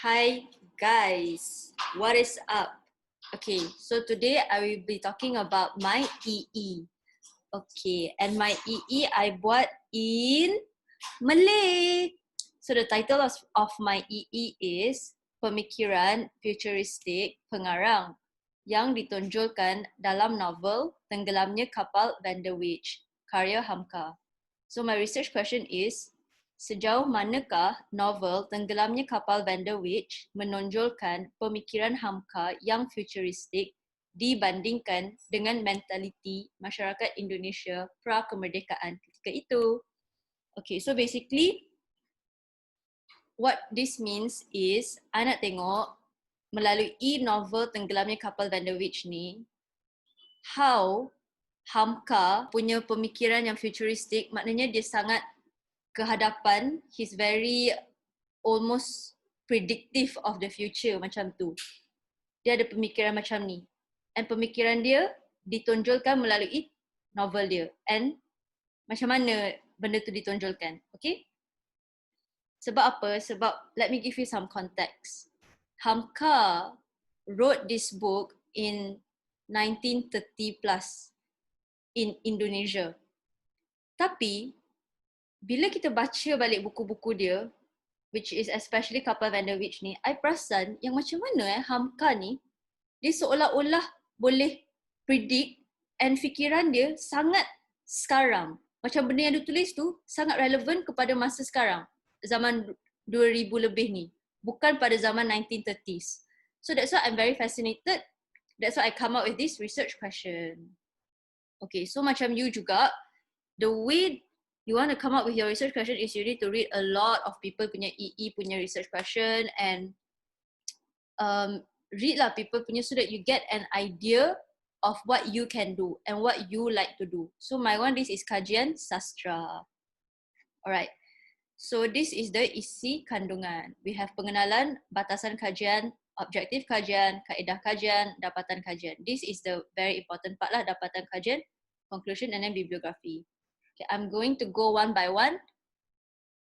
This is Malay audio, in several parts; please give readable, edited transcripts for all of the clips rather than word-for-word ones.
Hi guys, what is up? Okay, so today I will be talking about my EE. Okay, and my EE I buat in Malay. So the title of my EE is Pemikiran Futuristik Pengarang yang ditonjolkan dalam novel Tenggelamnya Kapal Van der Wijk, karya Hamka. So my research question is, sejauh manakah novel Tenggelamnya Kapal Van der Wijk menonjolkan pemikiran Hamka yang futuristik dibandingkan dengan mentaliti masyarakat Indonesia pra-kemerdekaan ketika itu? Okay, so basically what this means is, I nak tengok melalui novel Tenggelamnya Kapal Van der Wijk ni, how Hamka punya pemikiran yang futuristik, maknanya dia sangat ke hadapan, he's very almost predictive of the future macam tu. Dia ada pemikiran macam ni. And pemikiran dia ditonjolkan melalui novel dia. And macam mana benda tu ditonjolkan, okay? Sebab apa? Sebab, let me give you some context. Hamka wrote this book in 1930 plus in Indonesia. Tapi, bila kita baca balik buku-buku dia, which is especially Kapal Van der Wijk ni, I perasan yang macam mana Hamka ni, dia seolah-olah boleh predict and fikiran dia sangat sekarang. Macam benda yang dia tulis tu sangat relevan kepada masa sekarang. Zaman 2000 lebih ni. Bukan pada zaman 1930s. So that's why I'm very fascinated. That's why I come up with this research question. Okay, so macam you juga, the way you want to come up with your research question is you need to read a lot of people punya EE punya research question and read lah people punya so that you get an idea of what you can do and what you like to do. So my one, this is kajian sastra. Alright, so this is the isi kandungan. We have pengenalan, batasan kajian, objektif kajian, kaedah kajian, dapatan kajian. This is the very important part lah, dapatan kajian, conclusion and then bibliography. Okay, I'm going to go one by one.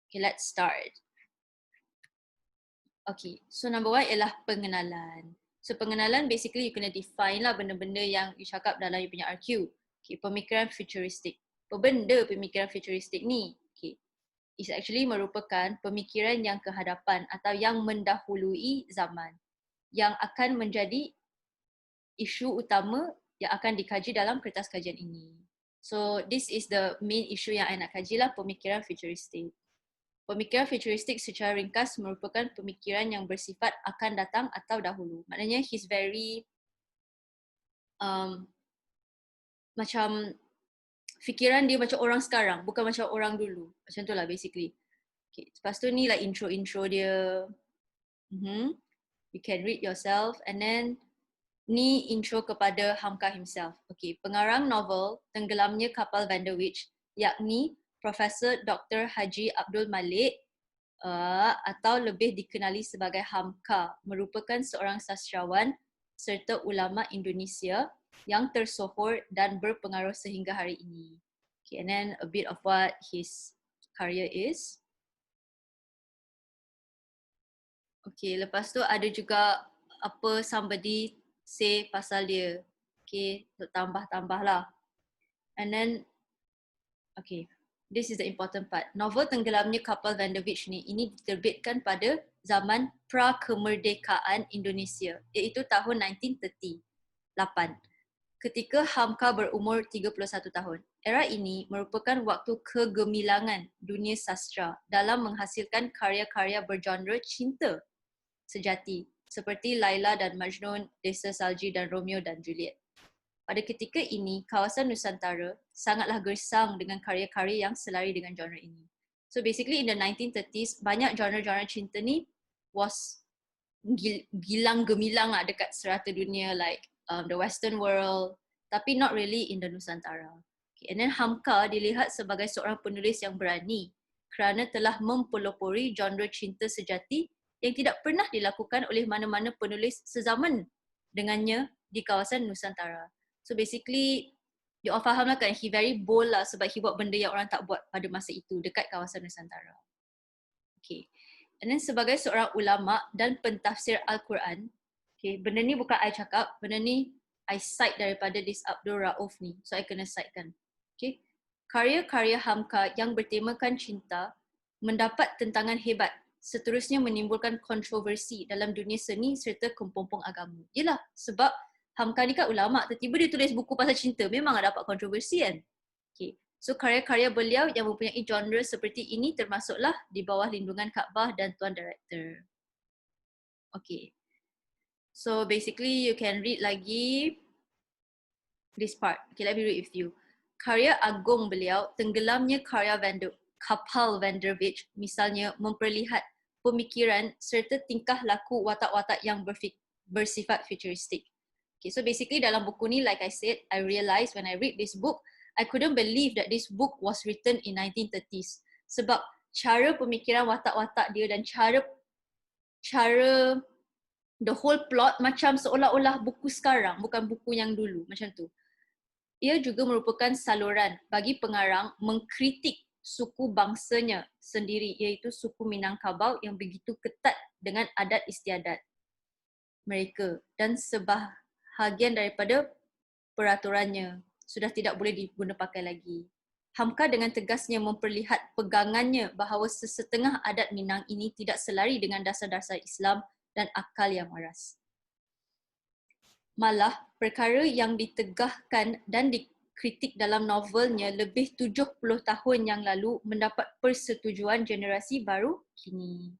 Okay, let's start. Okay, so number one ialah pengenalan. So pengenalan basically you kena define lah benda-benda yang you cakap dalam you punya RQ. Okay, pemikiran futuristik. Apa benda pemikiran futuristik ni? Okay, it's actually merupakan pemikiran yang kehadapan atau yang mendahului zaman yang akan menjadi isu utama yang akan dikaji dalam kertas kajian ini. So this is the main issue yang I nak kaji lah, pemikiran futuristik. Pemikiran futuristik secara ringkas merupakan pemikiran yang bersifat akan datang atau dahulu. Maknanya he's very macam fikiran dia macam orang sekarang, bukan macam orang dulu. Macam tu lah basically. Okay, lepas tu ni lah intro dia. You can read yourself and then ni intro kepada Hamka himself. Okay, pengarang novel Tenggelamnya Kapal Van der Wijk, yakni Profesor Dr. Haji Abdul Malik atau lebih dikenali sebagai Hamka, merupakan seorang sastrawan serta ulama Indonesia yang tersohor dan berpengaruh sehingga hari ini. Okay, and then a bit of what his karya is. Okay, lepas tu ada juga apa somebody say pasal dia. Okay, tambah-tambah lah. And then, okay, this is the important part. Novel Tenggelamnya Kapal Van der Wijk ni, ini diterbitkan pada zaman pra-kemerdekaan Indonesia, iaitu tahun 1938. Ketika Hamka berumur 31 tahun. Era ini merupakan waktu kegemilangan dunia sastra dalam menghasilkan karya-karya bergenre cinta sejati seperti Laila dan Majnun, Desa Salji dan Romeo dan Juliet. Pada ketika ini, kawasan Nusantara sangatlah gersang dengan karya-karya yang selari dengan genre ini. So basically in the 1930s, banyak genre-genre cinta ni was gilang gemilang lah dekat serata dunia, like the Western world, tapi not really in the Nusantara. Okay, and then Hamka dilihat sebagai seorang penulis yang berani kerana telah mempelopori genre cinta sejati yang tidak pernah dilakukan oleh mana-mana penulis sezaman dengannya di kawasan Nusantara. So basically, you all faham lah kan, he very bold lah sebab he buat benda yang orang tak buat pada masa itu dekat kawasan Nusantara. Okay. And then sebagai seorang ulama dan pentafsir Al-Quran, okay, benda ni bukan I cakap, benda ni I cite daripada this Abdul Rauf ni. So I kena citekan. Okay. Karya-karya Hamka yang bertemakan cinta mendapat tentangan hebat, seterusnya menimbulkan kontroversi dalam dunia seni serta kepompong agama. Yelah, sebab Hamka ni kan ulama, tiba-tiba dia tulis buku pasal cinta, memang ada dapat kontroversi kan. Okay. So karya-karya beliau yang mempunyai genre seperti ini termasuklah di bawah lindungan Kaabah dan Tuan Director. Okay. So basically you can read lagi this part. Okay, let me read with you. Karya agung beliau, tenggelamnya karya kapal Van der Wijk, misalnya memperlihat pemikiran serta tingkah laku watak-watak yang bersifat futuristik. Okay, so basically dalam buku ni, like I said, I realized when I read this book, I couldn't believe that this book was written in 1930s. Sebab cara pemikiran watak-watak dia dan cara the whole plot macam seolah-olah buku sekarang, bukan buku yang dulu, macam tu. Ia juga merupakan saluran bagi pengarang mengkritik suku bangsanya sendiri, iaitu suku Minangkabau yang begitu ketat dengan adat istiadat mereka dan sebahagian daripada peraturannya sudah tidak boleh diguna pakai lagi. Hamka dengan tegasnya memperlihat pegangannya bahawa sesetengah adat Minang ini tidak selari dengan dasar-dasar Islam dan akal yang waras. Malah, perkara yang ditegahkan dan dikritik dalam novelnya lebih 70 tahun yang lalu mendapat persetujuan generasi baru kini.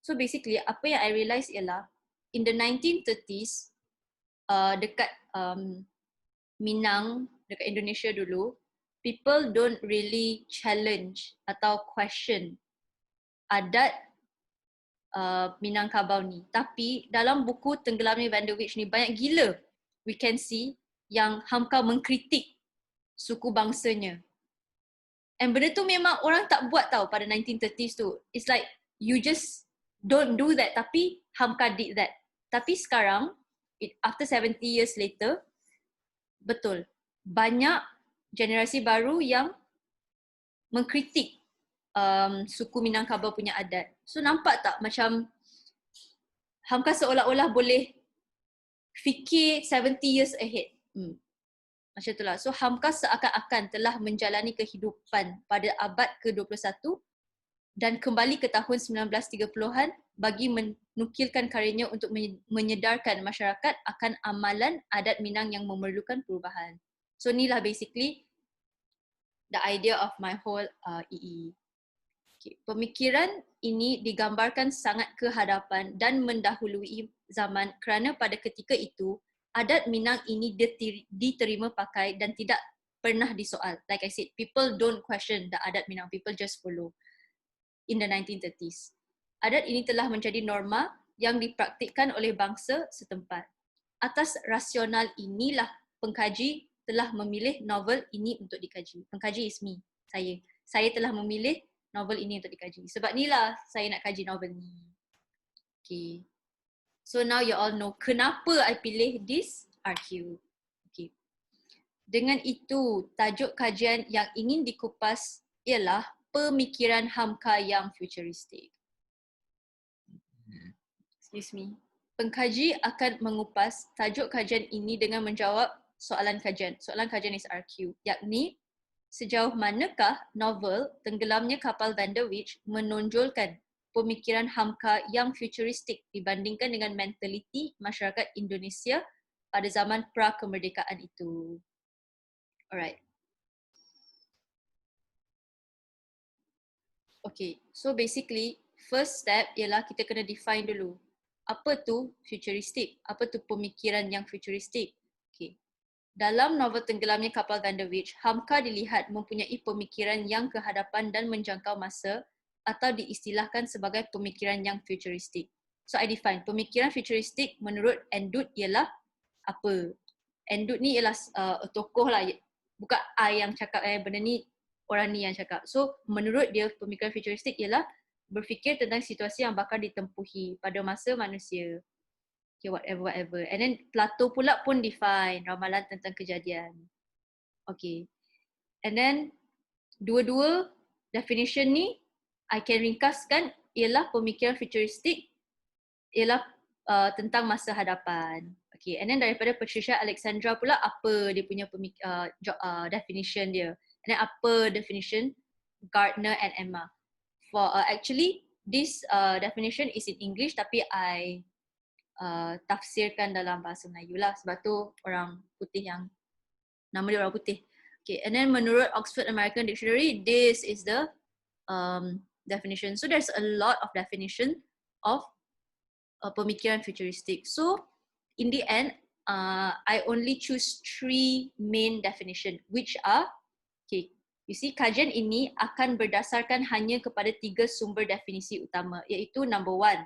So basically, apa yang I realise ialah, in the 1930s, dekat Minang, dekat Indonesia dulu, people don't really challenge atau question adat Minangkabau ni. Tapi dalam buku Tenggelamnya Van der Wijk ni banyak gila we can see yang Hamka mengkritik suku bangsanya. And benda tu memang orang tak buat tau pada 1930s tu. It's like you just don't do that, tapi Hamka did that. Tapi sekarang, after 70 years later, betul, banyak generasi baru yang mengkritik suku Minangkabau punya adat. So nampak tak macam Hamka seolah-olah boleh fikir 70 years ahead. Macam itulah. So Hamka seakan-akan telah menjalani kehidupan pada abad ke-21 dan kembali ke tahun 1930-an bagi menukilkan karyanya untuk menyedarkan masyarakat akan amalan adat Minang yang memerlukan perubahan. So inilah basically the idea of my whole EE. Okay. Pemikiran ini digambarkan sangat ke hadapan dan mendahului zaman kerana pada ketika itu adat Minang ini diterima pakai dan tidak pernah disoal. Like I said, people don't question the adat Minang, people just follow. In the 1930s, adat ini telah menjadi norma yang dipraktikkan oleh bangsa setempat. Atas rasional inilah pengkaji telah memilih novel ini untuk dikaji. Pengkaji is me, saya. Saya telah memilih novel ini untuk dikaji. Sebab inilah saya nak kaji novel ni. Okay. So now you all know kenapa I pilih this RQ. Okay. Dengan itu, tajuk kajian yang ingin dikupas ialah pemikiran Hamka yang futuristik. Excuse me. Pengkaji akan mengupas tajuk kajian ini dengan menjawab soalan kajian. Soalan kajian is RQ, yakni sejauh manakah novel Tenggelamnya Kapal Van der Wijk menonjolkan pemikiran Hamka yang futuristik dibandingkan dengan mentaliti masyarakat Indonesia pada zaman pra-kemerdekaan itu. Alright. Okay, so basically first step ialah kita kena define dulu apa tu futuristik, apa tu pemikiran yang futuristik. Okay. Dalam novel Tenggelamnya Kapal Van der Wijk, Hamka dilihat mempunyai pemikiran yang kehadapan dan menjangkau masa atau diistilahkan sebagai pemikiran yang futuristik. So I define pemikiran futuristik menurut Endut ialah apa? Endut ni ialah tokoh lah, bukan I yang cakap, benda ni orang ni yang cakap. So menurut dia pemikiran futuristik ialah berfikir tentang situasi yang bakal ditempuhi pada masa manusia. Okay, whatever. And then Plato pula pun define ramalan tentang kejadian. Okay. And then dua-dua definition ni I can ringkaskan ialah pemikiran futuristik, ialah tentang masa hadapan. Okay, and then daripada Patricia Alexandra pula, apa dia punya definition dia. And then apa definition Gardner and Emma. For actually this definition is in English, tapi I tafsirkan dalam bahasa Melayu lah, sebab tu orang putih yang nama dia orang putih. Okay, and then menurut Oxford American Dictionary, this is the definition. So there's a lot of definition of pemikiran futuristik. So in the end, I only choose 3 main definition, which are, okay, you see, kajian ini akan berdasarkan hanya kepada 3 sumber definisi utama, iaitu number 1,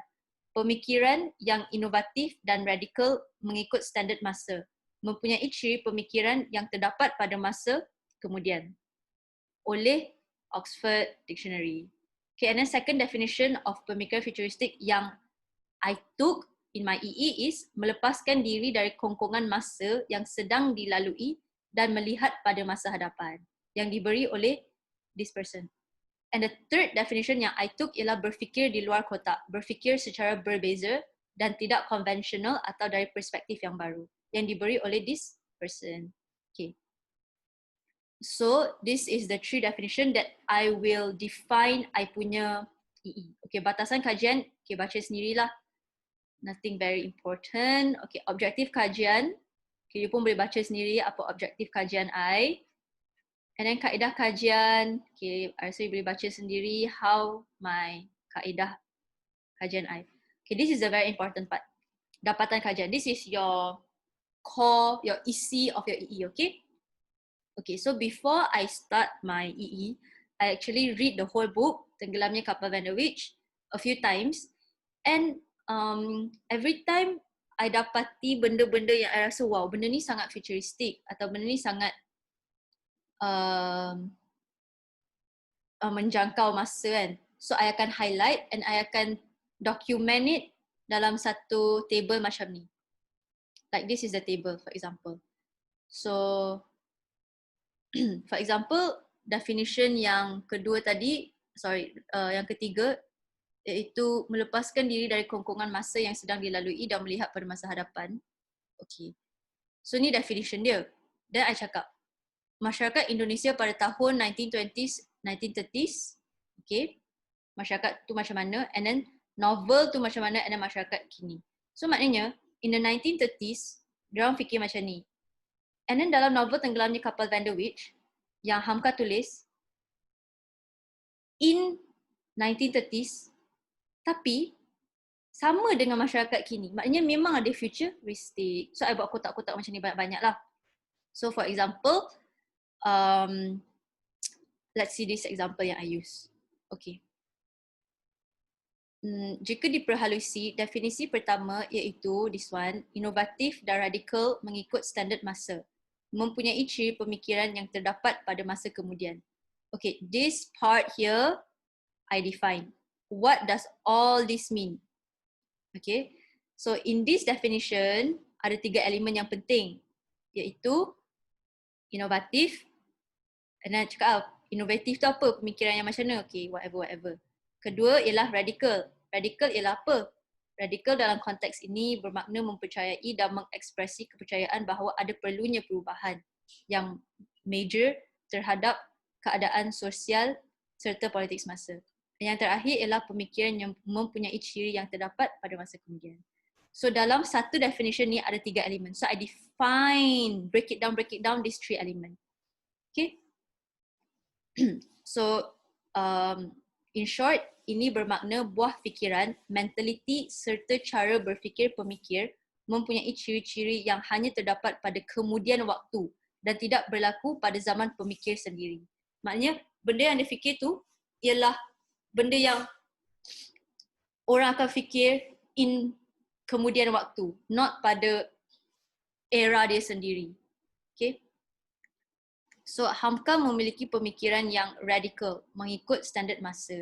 pemikiran yang inovatif dan radikal mengikut standard masa, mempunyai ciri pemikiran yang terdapat pada masa kemudian, oleh Oxford Dictionary. Okay, and then second definition of pemikiran futuristik yang I took in my EE is melepaskan diri dari kongkongan masa yang sedang dilalui dan melihat pada masa hadapan, yang diberi oleh this person. And the third definition yang I took ialah berfikir di luar kotak, berfikir secara berbeza dan tidak konvensional atau dari perspektif yang baru, yang diberi oleh this person. Okay. So this is the 3 definition that I will define I punya EE. Okay, batasan kajian, okay, baca sendirilah. Nothing very important. Okay, objektif kajian. Okay, you pun boleh baca sendiri apa objektif kajian I. And then kaedah kajian. Okay, I rasa you boleh baca sendiri how my kaedah kajian I. Okay, this is a very important part. Dapatan kajian. This is your core, your isi of your EE, okay? Okay, so before I start my EE, I actually read the whole book, Tenggelamnya Kapal Van der Wijk, a few times. And every time I dapati benda-benda yang I rasa, wow, benda ni sangat futuristik atau benda ni sangat menjangkau masa kan. So I akan highlight and I akan document it dalam satu table macam ni. Like this is the table, for example. So for example, definition yang kedua tadi, yang ketiga, iaitu melepaskan diri dari kongkongan masa yang sedang dilalui dan melihat pada masa hadapan. Okay. So ni definition dia. Dan I cakap, masyarakat Indonesia pada tahun 1920s, 1930s, okay, masyarakat tu macam mana, and then novel tu macam mana, and then masyarakat kini. So maknanya, in the 1930s, diorang fikir macam ni. And then dalam novel Tenggelamnya Kapal Van der Wijk, yang Hamka tulis, in 1930s, tapi sama dengan masyarakat kini. Maknanya memang ada futuristic. So I buat kotak-kotak macam ni banyak-banyak lah. So for example, let's see this example yang I use. Okay. Jika diperhalusi, definisi pertama iaitu this one, inovatif dan radikal mengikut standard masa, mempunyai ciri pemikiran yang terdapat pada masa kemudian. Okay, this part here I define. What does all this mean? Okay, so in this definition ada 3 elemen yang penting, iaitu inovatif. And then cakap, inovatif tu apa? Pemikiran yang macam mana? Okay, whatever. Kedua ialah radikal. Radikal ialah apa? Radikal dalam konteks ini bermakna mempercayai dan mengekspresi kepercayaan bahawa ada perlunya perubahan yang major terhadap keadaan sosial serta politik semasa. Dan yang terakhir ialah pemikiran yang mempunyai ciri yang terdapat pada masa kemudian. So dalam satu definition ni ada 3 elemen. So I define, break it down these 3 elemen. Okay? So in short, ini bermakna buah fikiran, mentaliti serta cara berfikir pemikir mempunyai ciri-ciri yang hanya terdapat pada kemudian waktu dan tidak berlaku pada zaman pemikir sendiri. Maknanya benda yang dia fikir tu ialah benda yang orang akan fikir in kemudian waktu, not pada era dia sendiri. Okay? So Hamka memiliki pemikiran yang radikal mengikut standard masa.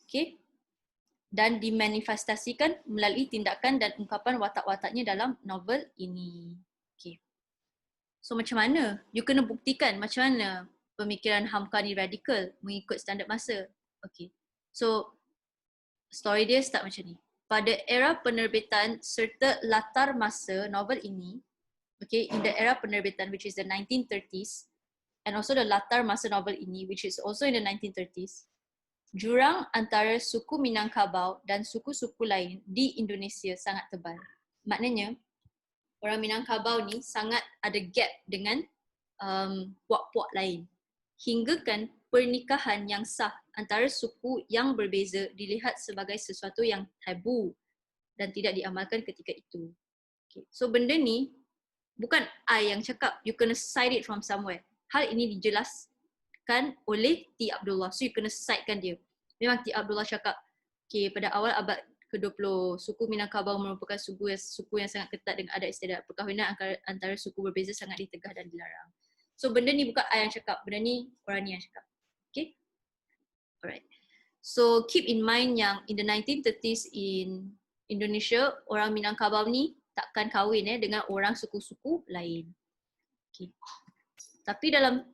Okay? Dan dimanifestasikan melalui tindakan dan ungkapan watak-wataknya dalam novel ini. Okay. So macam mana? You kena buktikan macam mana pemikiran Hamka ni radikal mengikut standard masa. Okay. So story dia start macam ni. Pada era penerbitan serta latar masa novel ini, okay, in the era penerbitan which is the 1930s, and also the latar masa novel ini which is also in the 1930s, jurang antara suku Minangkabau dan suku-suku lain di Indonesia sangat tebal. Maknanya, orang Minangkabau ni sangat ada gap dengan puak-puak lain. Hingga kan pernikahan yang sah antara suku yang berbeza dilihat sebagai sesuatu yang tabu dan tidak diamalkan ketika itu. Okay. So benda ni bukan I yang cakap, you kena cite it from somewhere. Hal ini dijelaskan oleh T. Abdullah. So you kena citekan dia. Memang T. Abdullah cakap, okay, pada awal abad ke-20, suku Minangkabau merupakan suku yang sangat ketat dengan adat istiadat. Perkahwinan antara suku berbeza sangat ditegah dan dilarang. So benda ni bukan I yang cakap, benda ni orang ni yang cakap. Okay? Alright. So keep in mind yang in the 1930s in Indonesia, orang Minangkabau ni takkan kahwin dengan orang suku-suku lain. Okay. Tapi dalam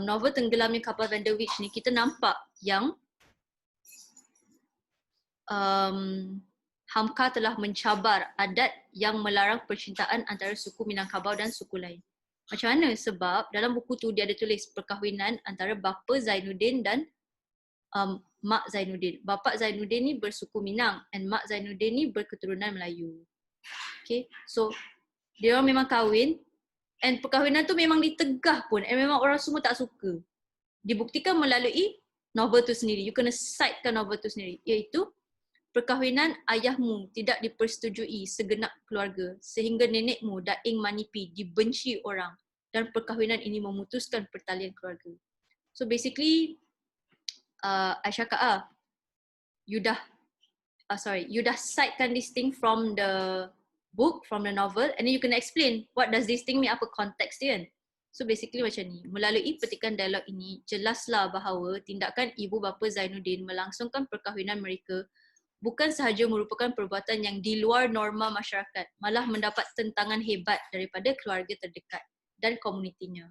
novel Tenggelamnya Kapal Van der Wijk ni, kita nampak yang Hamka telah mencabar adat yang melarang percintaan antara suku Minangkabau dan suku lain. Macam mana? Sebab dalam buku tu dia ada tulis perkahwinan antara bapa Zainuddin dan mak Zainuddin. Bapa Zainuddin ni bersuku Minang and mak Zainuddin ni berketurunan Melayu. Okay, so dia orang memang kahwin and perkahwinan tu memang ditegah pun and memang orang semua tak suka. Dibuktikan melalui novel tu sendiri. You kena citekan novel tu sendiri, iaitu perkahwinan ayahmu tidak dipersetujui segenap keluarga sehingga nenekmu Daing Manipi dibenci orang dan perkahwinan ini memutuskan pertalian keluarga. So basically I cakap you dah citekan this thing from the book, from the novel, and then you can explain what does this thing mean, apa konteks dia kan. So basically macam ni, melalui petikan dialog ini jelaslah bahawa tindakan ibu bapa Zainuddin melangsungkan perkahwinan mereka bukan sahaja merupakan perbuatan yang di luar norma masyarakat, malah mendapat tentangan hebat daripada keluarga terdekat dan komunitinya.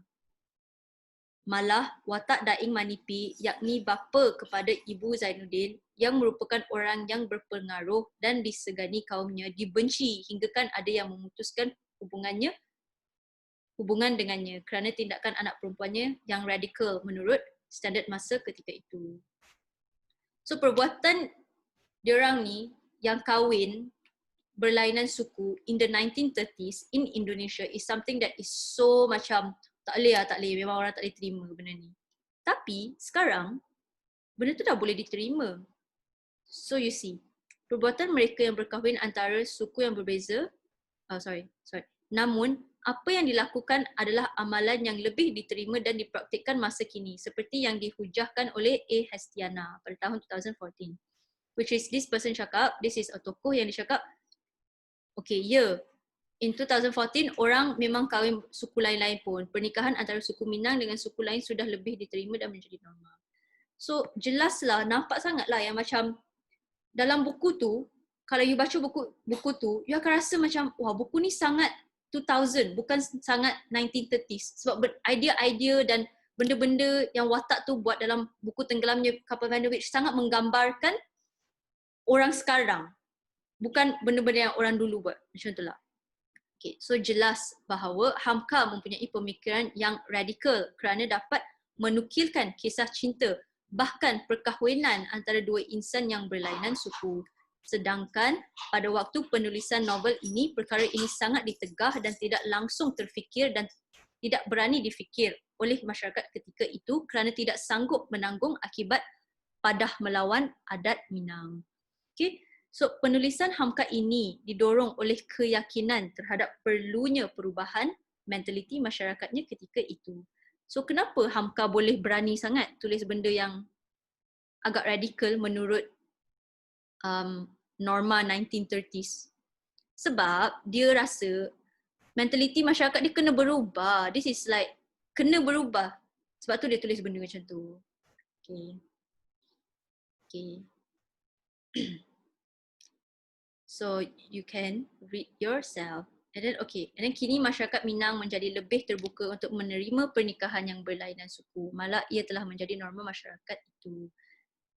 Malah watak Daing Manipi, yakni bapa kepada ibu Zainuddin yang merupakan orang yang berpengaruh dan disegani kaumnya, dibenci hinggakan ada yang memutuskan hubungan dengannya kerana tindakan anak perempuannya yang radikal menurut standard masa ketika itu. So perbuatan diorang ni yang kahwin berlainan suku in the 1930s in Indonesia is something that is so macam tak boleh, memang orang tak boleh terima benda ni. Tapi sekarang benda tu dah boleh diterima. So you see, perbuatan mereka yang berkahwin antara suku yang berbeza, namun apa yang dilakukan adalah amalan yang lebih diterima dan dipraktikkan masa kini seperti yang dihujahkan oleh A. Hestiana pada tahun 2014. Which is this person cakap, this is a tokoh yang dia cakap, okay, in 2014 orang memang kahwin suku lain-lain pun. Pernikahan antara suku Minang dengan suku lain sudah lebih diterima dan menjadi normal. So jelaslah, nampak sangatlah yang macam dalam buku tu, kalau you baca buku tu, you akan rasa macam, wah buku ni sangat 2000, bukan sangat 1930s. Sebab idea-idea dan benda-benda yang watak tu buat dalam buku Tenggelamnya Kapal Van der Wijk sangat menggambarkan orang sekarang. Bukan benda-benda yang orang dulu buat. Macam tu lah. Okay, so jelas bahawa Hamka mempunyai pemikiran yang radikal kerana dapat menukilkan kisah cinta, bahkan perkahwinan antara dua insan yang berlainan suku. Sedangkan pada waktu penulisan novel ini, perkara ini sangat ditegah dan tidak langsung terfikir dan tidak berani difikir oleh masyarakat ketika itu kerana tidak sanggup menanggung akibat padah melawan adat Minang. Okay. So penulisan Hamka ini didorong oleh keyakinan terhadap perlunya perubahan mentaliti masyarakatnya ketika itu. So kenapa Hamka boleh berani sangat tulis benda yang agak radikal menurut norma 1930s? Sebab dia rasa mentaliti masyarakat dia kena berubah. This is like kena berubah. Sebab tu dia tulis benda macam tu. Okay. So you can read yourself. And then kini masyarakat Minang menjadi lebih terbuka untuk menerima pernikahan yang berlainan suku. Malah ia telah menjadi norma masyarakat itu.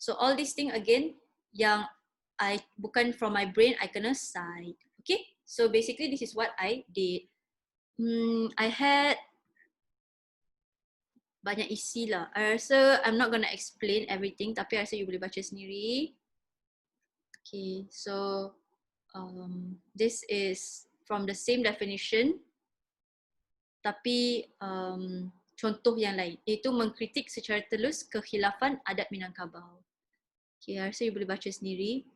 So all these thing again yang bukan from my brain, I kena cite. Okay, so basically this is what I did. I had banyak isi lah. I rasa I'm not gonna explain everything, tapi I rasa you boleh baca sendiri. Okay, so this is from the same definition, tapi contoh yang lain, iaitu mengkritik secara telus kekhilafan adat Minangkabau. Okay, I rasa you boleh baca sendiri.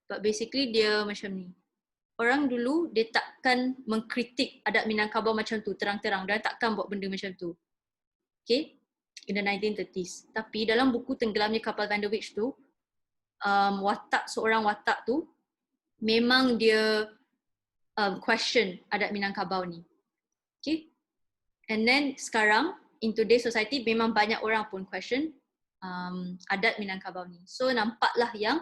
But basically dia macam ni. Orang dulu dia takkan mengkritik adat Minangkabau macam tu terang-terang, dan takkan buat benda macam tu. Okay, in the 1930s. Tapi dalam buku Tenggelamnya Kapal Van der Wijk tu, seorang watak tu memang dia question adat Minangkabau ni. Okay, and then sekarang in today's society memang banyak orang pun question adat Minangkabau ni. So nampaklah yang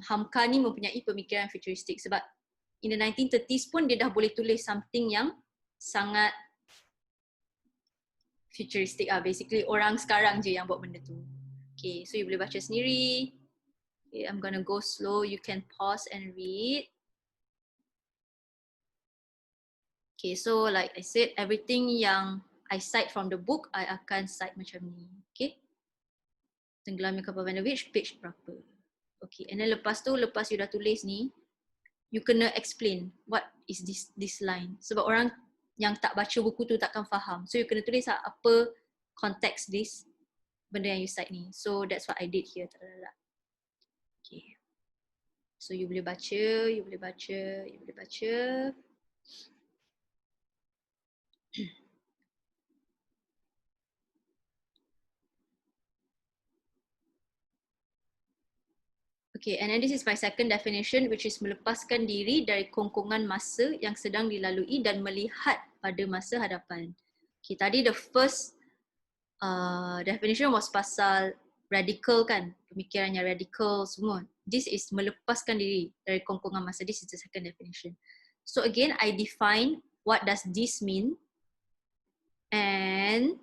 Hamka ni mempunyai pemikiran futuristik, sebab in the 1930s pun dia dah boleh tulis something yang sangat futuristik lah. Basically orang sekarang je yang buat benda tu. Okay, so you boleh baca sendiri. Okay, I'm gonna go slow. You can pause and read. Okay, so like I said, everything yang I cite from the book, I akan cite macam ni. Okay. Tenggelamnya Kapal Van der Wijk, page berapa. Okay, and then lepas you dah tulis ni, you kena explain what is this line. Sebab orang yang tak baca buku tu takkan faham. So you kena tulis apa konteks this benda yang you cite ni. So that's what I did here. Okay. So you boleh baca, you boleh baca, you boleh baca. Okay, and then this is my second definition, which is melepaskan diri dari kongkongan masa yang sedang dilalui dan melihat pada masa hadapan. Okay, tadi the first definition was pasal radical kan, pemikirannya radical semua. This is melepaskan diri dari kongkongan masa. This is the second definition. So again, I define what does this mean, and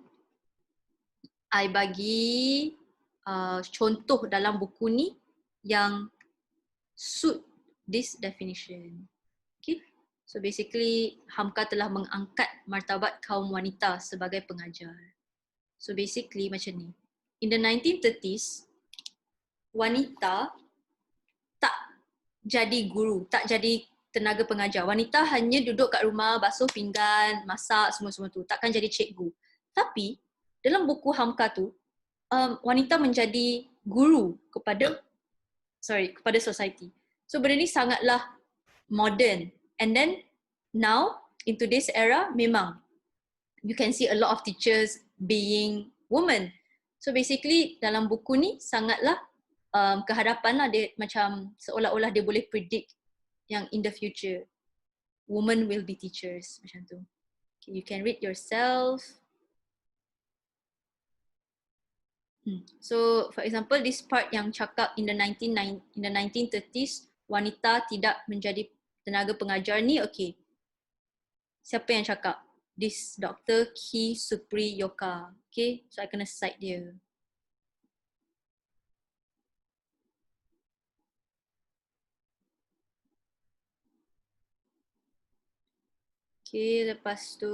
I bagi contoh dalam buku ni yang suit this definition. Okay, so basically Hamka telah mengangkat martabat kaum wanita sebagai pengajar. So basically macam ni. In the 1930s, wanita tak jadi guru, tak jadi tenaga pengajar. Wanita hanya duduk kat rumah, basuh pinggan, masak, semua-semua tu. Takkan jadi cikgu. Tapi dalam buku Hamka tu, wanita menjadi guru kepada society. So benda ni sangatlah modern. And then now in today's era, memang you can see a lot of teachers being women. So basically dalam buku ni sangatlah kehadapan lah, dia macam seolah-olah dia boleh predict yang in the future women will be teachers macam tu. Okay, you can read yourself. So for example, this part yang cakap in the 1930s wanita tidak menjadi tenaga pengajar ni, okay, siapa yang cakap? This Dr. Ki Supri Yoka. Okay, so I kena cite dia. Okay, lepas tu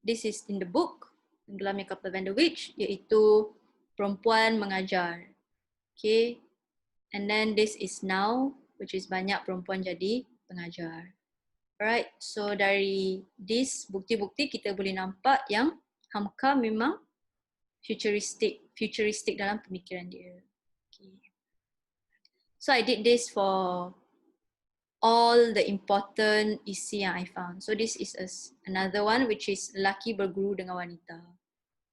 this is in the book Tenggelamnya Kapal Van der Wijk, iaitu perempuan mengajar. Okay, and then this is now, which is banyak perempuan jadi pengajar. Alright, so dari this bukti-bukti kita boleh nampak yang Hamka memang futuristic dalam pemikiran dia. Okay. So I did this for all the important isi yang I found. So this is another one, which is lelaki berguru dengan wanita.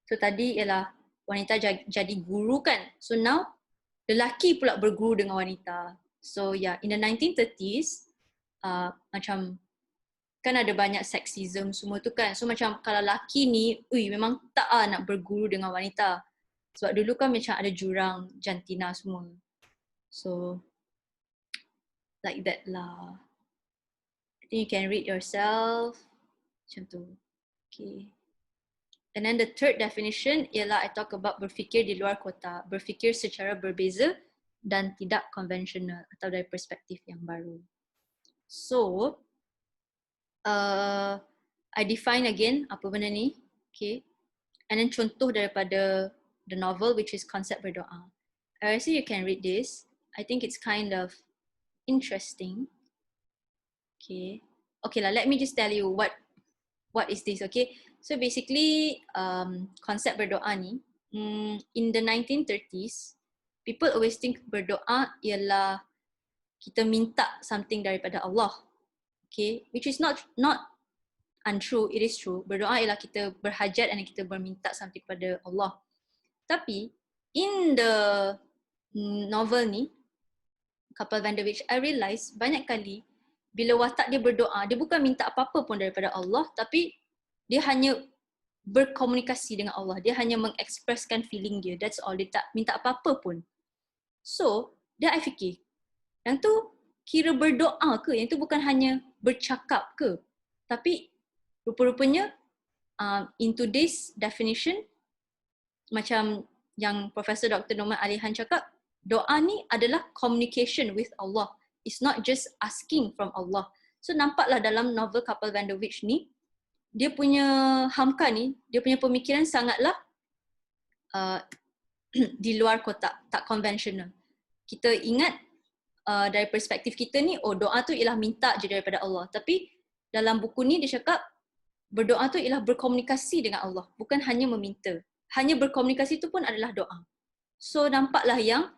So tadi ialah wanita jadi guru kan. So now lelaki pula berguru dengan wanita. So yeah, in the 1930s, macam kan ada banyak sexism semua tu kan. So macam kalau lelaki ni, memang tak nak berguru dengan wanita. Sebab dulu kan macam ada jurang jantina semua. So like that lah. I think you can read yourself. Macam tu. Okay. And then the third definition ialah I talk about berfikir di luar kotak. Berfikir secara berbeza dan tidak konvensional atau dari perspektif yang baru. So, I define again apa benda ni, okay. And then contoh daripada the novel, which is Konsep Berdoa. I rasa you can read this. I think it's kind of interesting. Okay. Okay lah, let me just tell you what is this, okay. So basically, konsep berdoa ni, in the 1930s, people always think berdoa ialah kita minta something daripada Allah, okay, which is not untrue, it is true. Berdoa ialah kita berhajat dan kita berminta something kepada Allah. Tapi in the novel ni, Kapal Van der Wijk, I realise banyak kali bila watak dia berdoa, dia bukan minta apa-apa pun daripada Allah, tapi dia hanya berkomunikasi dengan Allah. Dia hanya mengekspreskan feeling dia. That's all. Dia tak minta apa-apa pun. So, dia I fikir, yang tu kira berdoa ke? Yang tu bukan hanya bercakap ke? Tapi rupa-rupanya in today's definition, macam yang Profesor Dr. Noman Alihan cakap, doa ni adalah communication with Allah. It's not just asking from Allah. So nampaklah dalam novel Kapal Van der Wijk ni, dia punya Hamka ni, dia punya pemikiran sangatlah di luar kotak, tak konvensional. Kita ingat dari perspektif kita ni, oh doa tu ialah minta je daripada Allah. Tapi dalam buku ni dia cakap, berdoa tu ialah berkomunikasi dengan Allah, bukan hanya meminta. Hanya berkomunikasi tu pun adalah doa. So nampaklah yang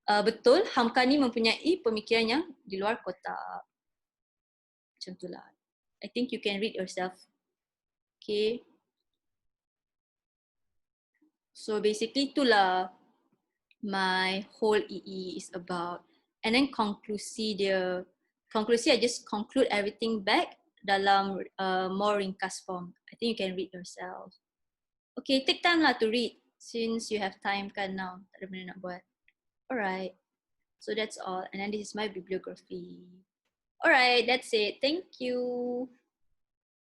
betul Hamka ni mempunyai pemikiran yang di luar kotak. Macam itulah. I think you can read yourself. Okay. So basically itulah my whole EE is about. And then konklusi dia, konklusi I just conclude everything back dalam more ringkas form. I think you can read yourself. Okay, take time lah to read since you have time kan now. Tak ada benda nak buat. Alright. So that's all. And then this is my bibliography. Alright, that's it. Thank you.